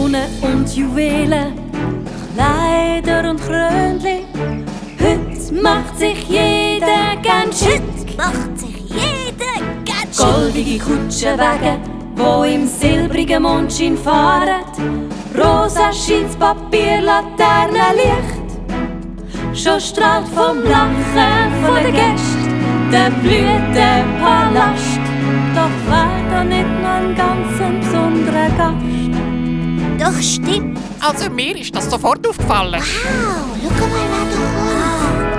Kronen und Juwelen, Kleider und Krönchen. Heute macht sich jeder ganz schick. Macht sich jeder ganz schick. Goldige Kutschenwagen, wo im silbrigen Mondschein fahren. Rosa scheint's Papier, Laternenlicht. Schon strahlt vom Lachen von den Gästen der Blütenpalast. Doch war da nicht noch ein ganz besonderer Gast. Doch stimmt. Also mir ist das sofort aufgefallen. Wow, schau mal, wer da kommt.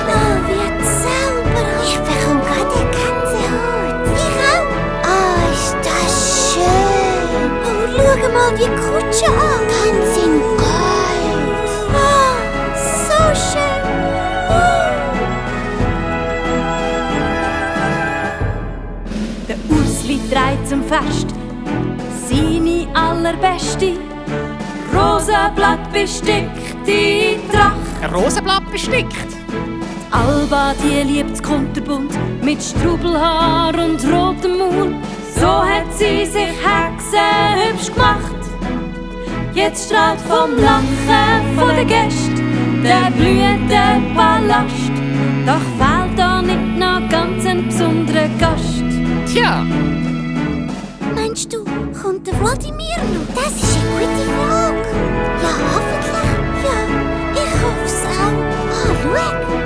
Oh, wie zauberhaft. Ich bekomme gerade eine Gänsehaut. Ich auch. Oh, ist das schön. Oh, schau mal die Kutsche an. Ganz in Gold. Oh, so schön. Der Ursli trägt zum Fest seine allerbeste, Rosenblatt bestickte Tracht. Ein Rosenblatt bestickt. Alba, die liebt's kunterbunt, mit Strubelhaar und rotem Mund. So hat sie sich hexenhübsch gemacht. Jetzt strahlt vom Lachen von den Gästen der Blütenpalast. Doch fehlt da nicht noch ganz ein besonderer Gast. Tja, Meinst du, kommt der Wladimir noch? Das ist eine gute Frage. Ja, hoffentlich. Ja, ich hoffe es auch. Oh, schau.